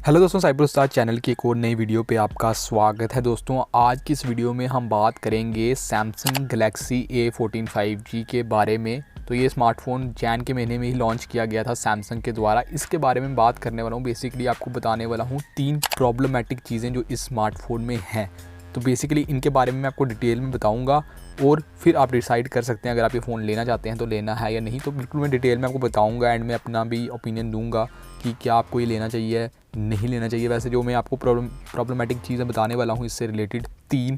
Hello दोस्तों, cyber उस्ताद channel की एक और नई वीडियो पे आपका स्वागत है। दोस्तों आज की इस वीडियो में हम बात करेंगे सैमसंग गैलेक्सी A14 5G के बारे में। तो ये स्मार्टफ़ोन जैन के महीने में ही लॉन्च किया गया था सैमसंग के द्वारा। इसके बारे में बात करने वाला हूँ। बेसिकली आपको बताने वाला हूँ 3 प्रॉब्लमेटिक चीज़ें जो इस स्मार्टफ़ोन में हैं। तो बेसिकली इनके बारे में मैं आपको डिटेल में बताऊँगा और फिर आप डिसाइड कर सकते हैं अगर आप ये फ़ोन लेना चाहते हैं तो लेना है या नहीं। तो बिल्कुल मैं डिटेल में आपको बताऊँगा एंड में अपना भी ओपिनियन दूँगा कि क्या आपको ये लेना चाहिए नहीं लेना चाहिए। वैसे जो मैं आपको प्रॉब्लमेटिक चीज़ें बताने वाला हूँ इससे रिलेटेड 3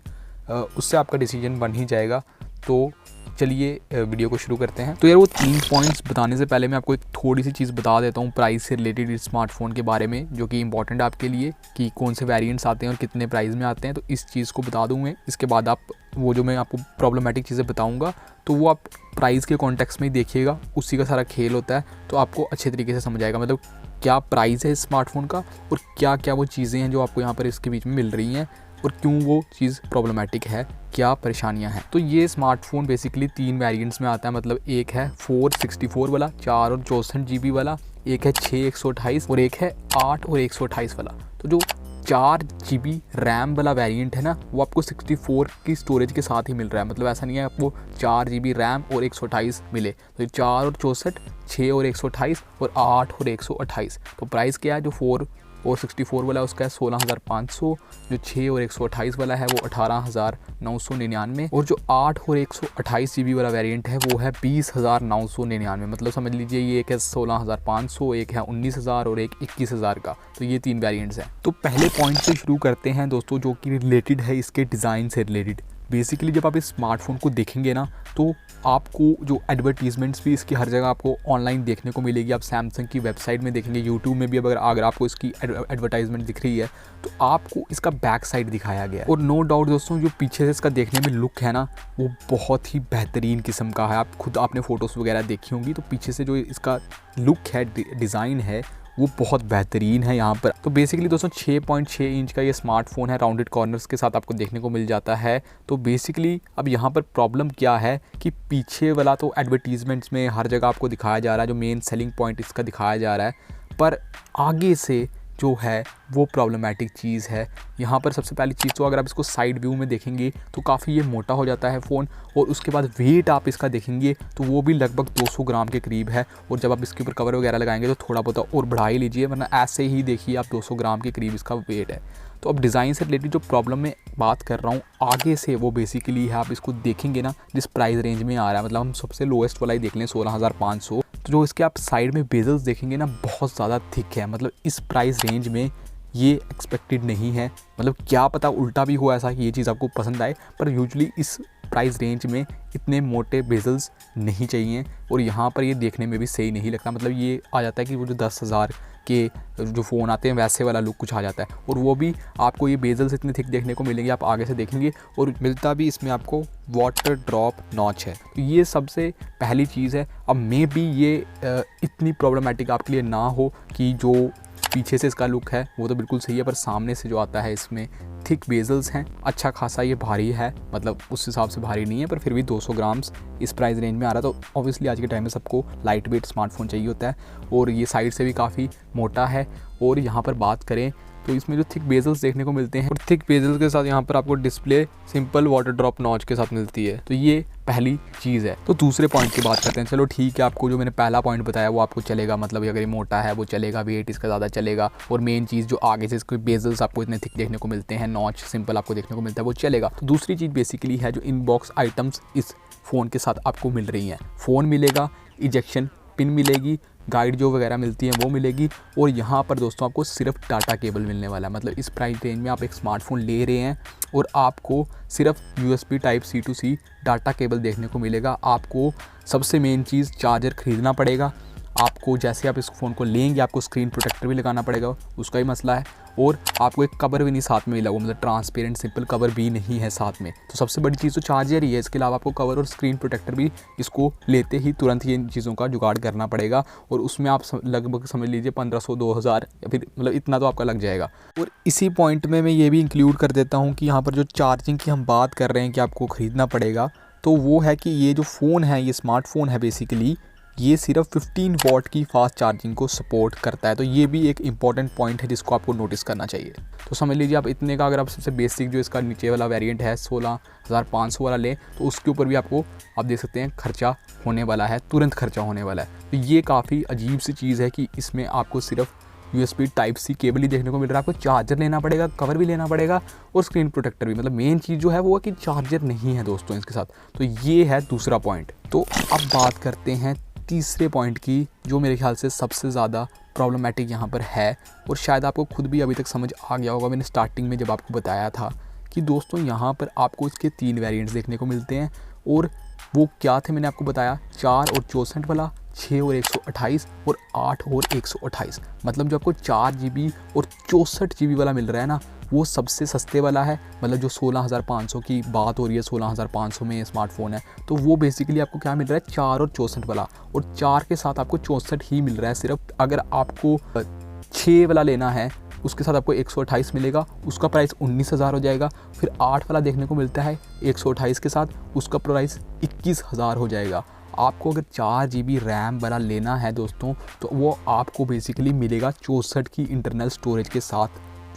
उससे आपका डिसीजन बन ही जाएगा। तो चलिए वीडियो को शुरू करते हैं। तो यार वो 3 पॉइंट्स बताने से पहले मैं आपको एक थोड़ी सी चीज़ बता देता हूँ प्राइस से रिलेटेड इस स्मार्टफोन के बारे में, जो कि इंपॉर्टेंट है आपके लिए कि कौन से वेरिएंट्स आते हैं और कितने प्राइस में आते हैं। तो इस चीज़ को बता दूँ मैं। इसके बाद आप वो जो मैं आपको प्रॉब्लमेटिक चीज़ें बताऊँगा तो वो आप प्राइस के कॉन्टेक्स्ट में ही देखिएगा, उसी का सारा खेल होता है। तो आपको अच्छे तरीके से समझ आएगा मतलब क्या प्राइस है इस स्मार्टफोन का और क्या क्या वो चीज़ें हैं जो आपको यहाँ पर इसके बीच में मिल रही हैं और क्यों वो चीज़ प्रॉब्लमेटिक है, क्या परेशानियां हैं। तो ये स्मार्टफोन बेसिकली 3 वेरिएंट्स में आता है। मतलब एक है 464 वाला 4 और 64 GB वाला, एक है 6 128 और एक है 8 और 128 वाला। तो जो 4 GB रैम वाला वेरिएंट है ना, वो आपको 64 की स्टोरेज के साथ ही मिल रहा है। मतलब ऐसा नहीं है आपको 4 GB रैम और 128 मिले। तो 4 और 64, 6 और 128 और 8 और 128। तो प्राइस क्या है? जो 4 और 64 वाला है उसका है 16,500, जो 6 और 128 वाला है वो 18,999 और जो 8 और 128 GB वाला वेरिएंट है वो है 20,999। मतलब समझ लीजिए ये एक है 16,500, एक है 19,000 और एक 21,000 का। तो ये 3 वेरिएंट्स हैं। तो पहले पॉइंट से शुरू करते हैं दोस्तों, जो कि रिलेटेड है इसके डिज़ाइन से रिलेटेड। बेसिकली जब आप इस स्मार्टफोन को देखेंगे ना तो आपको जो एडवर्टीजमेंट्स भी इसकी हर जगह आपको ऑनलाइन देखने को मिलेगी। आप सैमसंग की वेबसाइट में देखेंगे, यूट्यूब में भी अगर आपको इसकी एडवर्टाइजमेंट दिख रही है तो आपको इसका बैक साइड दिखाया गया है। और नो डाउट दोस्तों जो पीछे से इसका देखने में लुक है ना वो बहुत ही बेहतरीन किस्म का है। आप खुद आपने फ़ोटोज़ वगैरह देखी होंगी तो पीछे से जो इसका लुक है, डिज़ाइन है, वो बहुत बेहतरीन है यहाँ पर। तो बेसिकली दोस्तों 6.6 इंच का ये स्मार्टफोन है, राउंडेड कॉर्नर्स के साथ आपको देखने को मिल जाता है। तो बेसिकली अब यहाँ पर प्रॉब्लम क्या है कि पीछे वाला तो एडवर्टीजमेंट्स में हर जगह आपको दिखाया जा रहा है, जो मेन सेलिंग पॉइंट इसका दिखाया जा रहा है, पर आगे से जो है वो प्रॉब्लमेटिक चीज़ है। यहाँ पर सबसे पहली चीज़ तो अगर आप इसको साइड व्यू में देखेंगे तो काफ़ी ये मोटा हो जाता है फ़ोन। और उसके बाद वेट आप इसका देखेंगे तो वो भी लगभग 200 ग्राम के करीब है। और जब आप इसके ऊपर कवर वगैरह लगाएंगे तो थोड़ा बहुत और बढ़ा ही लीजिए, वरना ऐसे ही देखिए आप 200 ग्राम के करीब इसका वेट है। तो अब डिज़ाइन से रिलेटेड जो प्रॉब्लम मैं बात कर रहा हूँ आगे से, वो बेसिकली है आप इसको देखेंगे ना जिस प्राइस रेंज में आ रहा है। मतलब हम सबसे लोएस्ट वाला ही देख लें 16,500। तो जो इसके आप साइड में बेजल्स देखेंगे ना बहुत ज़्यादा थिक है। मतलब इस प्राइस रेंज में ये एक्सपेक्टेड नहीं है। मतलब क्या पता उल्टा भी हो ऐसा कि ये चीज़ आपको पसंद आए, पर यूजुअली इस प्राइस रेंज में इतने मोटे बेजल्स नहीं चाहिए और यहाँ पर ये देखने में भी सही नहीं लगता। मतलब ये आ जाता है कि वो जो 10,000 के जो फ़ोन आते हैं वैसे वाला लुक कुछ आ जाता है। और वो भी आपको ये बेजल्स इतने थिक देखने को मिलेंगे, आप आगे से देखेंगे। और मिलता भी इसमें आपको वाटर ड्रॉप नॉच है। तो ये सबसे पहली चीज़ है। अब मे बी ये इतनी प्रॉब्लमेटिक आपके लिए ना हो कि जो पीछे से इसका लुक है वो तो बिल्कुल सही है, पर सामने से जो आता है इसमें थिक बेजल्स हैं, अच्छा खासा ये भारी है। मतलब उस हिसाब से भारी नहीं है, पर फिर भी 200 ग्राम्स इस प्राइस रेंज में आ रहा है। तो ऑब्वियसली आज के टाइम में सबको लाइट वेट स्मार्टफोन चाहिए होता है और ये साइड से भी काफ़ी मोटा है। और यहाँ पर बात करें तो इसमें जो थिक बेजल्स देखने को मिलते हैं और थिक बेजल्स के साथ यहाँ पर आपको display simple water drop notch के साथ मिलती है। तो ये पहली चीज़ है। तो दूसरे पॉइंट की बात करते हैं। चलो ठीक है, आपको जो मैंने पहला पॉइंट बताया वो आपको चलेगा, मतलब अगर ये मोटा है वो चलेगा, वेट इसका ज़्यादा चलेगा। और मेन चीज़ जो आगे से इसके बेजल्स आपको इतने थिक देखने को मिलते हैं, नॉच सिंपल आपको देखने को मिलता है, वो चलेगा। तो दूसरी चीज़ बेसिकली है जो इनबॉक्स आइटम्स इस फ़ोन के साथ आपको मिल रही हैं। फ़ोन मिलेगा, इजेक्शन पिन मिलेगी, गाइड जो वगैरह मिलती है वो मिलेगी। और यहाँ पर दोस्तों आपको सिर्फ डाटा केबल मिलने वाला है। मतलब इस प्राइस रेंज में आप एक स्मार्टफोन ले रहे हैं और आपको सिर्फ USB Type-C to C data cable देखने को मिलेगा। आपको सबसे मेन चीज़ चार्जर ख़रीदना पड़ेगा। आपको जैसे आप इस फ़ोन को लेंगे आपको स्क्रीन प्रोटेक्टर भी लगाना पड़ेगा, उसका ही मसला है। और आपको एक कवर भी नहीं साथ में मिला, वो मतलब ट्रांसपेरेंट सिंपल कवर भी नहीं है साथ में। तो सबसे बड़ी चीज़ तो चार्जर ही है। इसके अलावा आपको कवर और स्क्रीन प्रोटेक्टर भी इसको लेते ही तुरंत ही इन चीज़ों का जुगाड़ करना पड़ेगा। और उसमें आप लगभग समझ लीजिए 1500 2000 या फिर मतलब इतना तो आपका लग जाएगा। और इसी पॉइंट में मैं ये भी इंक्लूड कर देता हूँ कि यहाँ पर जो चार्जिंग की हम बात कर रहे हैं कि आपको ख़रीदना पड़ेगा, तो वो है कि ये जो फ़ोन है, ये स्मार्टफोन है बेसिकली, ये सिर्फ 15 वॉट की फास्ट चार्जिंग को सपोर्ट करता है। तो ये भी एक इंपॉर्टेंट पॉइंट है जिसको आपको नोटिस करना चाहिए। तो समझ लीजिए आप इतने का अगर आप सबसे बेसिक जो इसका नीचे वाला वेरिएंट है 16,500 वाला लें तो उसके ऊपर भी आपको आप देख सकते हैं खर्चा होने वाला है, तुरंत खर्चा होने वाला है। तो ये काफ़ी अजीब सी चीज़ है कि इसमें आपको सिर्फ USB Type-C केबल ही देखने को मिल रहा है। आपको चार्जर लेना पड़ेगा, कवर भी लेना पड़ेगा और स्क्रीन प्रोटेक्टर भी। मतलब मेन चीज़ जो है वो है कि चार्जर नहीं है दोस्तों इसके साथ। तो ये है दूसरा पॉइंट। तो अब बात करते हैं तीसरे पॉइंट की, जो मेरे ख्याल से सबसे ज़्यादा प्रॉब्लमेटिक यहाँ पर है और शायद आपको खुद भी अभी तक समझ आ गया होगा। मैंने स्टार्टिंग में जब आपको बताया था कि दोस्तों यहाँ पर आपको इसके 3 वेरिएंट्स देखने को मिलते हैं और वो क्या थे मैंने आपको बताया, 4 और 64 वाला, 6 और 128 और 8 और 128। मतलब जो आपको 4 GB और 64 GB वाला मिल रहा है ना, वो सबसे सस्ते वाला है। मतलब जो 16,500 की बात हो रही है, 16,500 में ये स्मार्टफोन है, तो वो बेसिकली आपको क्या मिल रहा है, 4 और 64 वाला। और 4 के साथ आपको 64 ही मिल रहा है सिर्फ। अगर आपको 6 वाला लेना है उसके साथ आपको 128 मिलेगा, उसका प्राइस 19,000 हो जाएगा। फिर 8 वाला देखने को मिलता है 128 के साथ, उसका प्राइस 21,000 हो जाएगा। आपको अगर 4 GB रैम वाला लेना है दोस्तों तो वो आपको बेसिकली मिलेगा 64 की इंटरनल स्टोरेज के साथ।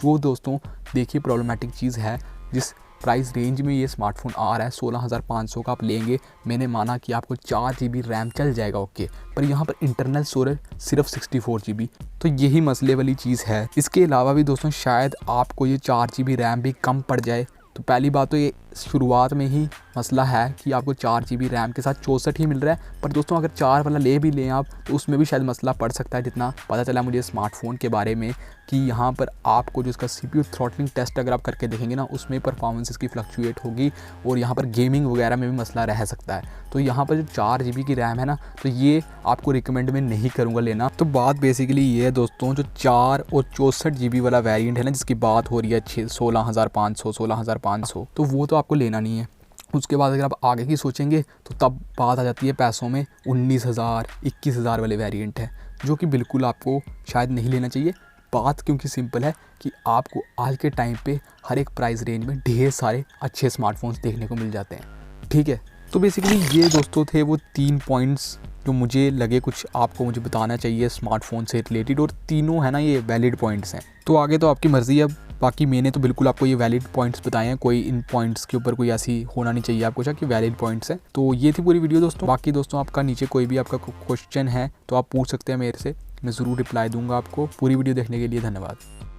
जो दोस्तों देखिए प्रॉब्लमेटिक चीज़ है, जिस प्राइस रेंज में ये स्मार्टफोन आ रहा है 16,500 का आप लेंगे, मैंने माना कि आपको 4 GB रैम चल जाएगा ओके, पर यहाँ पर इंटरनल स्टोरेज सिर्फ 64 GB। तो यही मसले वाली चीज़ है। इसके अलावा भी दोस्तों शायद आपको ये 4 GB रैम भी कम पड़ जाए। तो पहली बात तो ये शुरुआत में ही मसला है कि आपको 4 GB रैम के साथ 64 ही मिल रहा है। पर दोस्तों अगर 4 वाला ले भी लें आप तो उसमें भी शायद मसला पड़ सकता है। जितना पता चला मुझे स्मार्टफोन के बारे में कि यहाँ पर आपको जो इसका CPU थ्रॉटलिंग टेस्ट अगर आप करके देखेंगे ना, उसमें परफॉर्मेंस इसकी फ्लक्चुएट होगी और यहाँ पर गेमिंग वगैरह में भी मसला रह सकता है। तो यहाँ पर जो 4 GB की रैम है ना, तो ये आपको रिकमेंड मैं नहीं करूँगा लेना। तो बात बेसिकली ये है दोस्तों, जो 4 और 64 GB वाला वेरिएंट है ना, जिसकी बात हो रही है 16,500, तो वो तो आपको लेना नहीं है। उसके बाद अगर आप आगे की सोचेंगे तो तब बात आ जाती है पैसों में, 19,000 21,000 वाले वेरिएंट है, जो कि बिल्कुल आपको शायद नहीं लेना चाहिए। बात क्योंकि सिंपल है कि आपको आज के टाइम पे हर एक प्राइस रेंज में ढेर सारे अच्छे स्मार्टफोन्स देखने को मिल जाते हैं। ठीक है, तो बेसिकली ये दोस्तों थे वो 3 पॉइंट्स जो मुझे लगे कुछ आपको मुझे बताना चाहिए स्मार्टफोन से रिलेटेड, और तीनों है ना ये वैलिड पॉइंट्स हैं। तो आगे तो आपकी मर्ज़ी है, बाकी मैंने तो बिल्कुल आपको ये वैलिड पॉइंट्स बताए हैं। कोई इन पॉइंट्स के ऊपर कोई ऐसी होना नहीं चाहिए आपको कि वैलिड पॉइंट्स हैं। तो ये थी पूरी वीडियो दोस्तों। बाकी दोस्तों आपका नीचे कोई भी आपका क्वेश्चन है तो आप पूछ सकते हैं मेरे से, मैं ज़रूर रिप्लाई दूंगा आपको। पूरी वीडियो देखने के लिए धन्यवाद।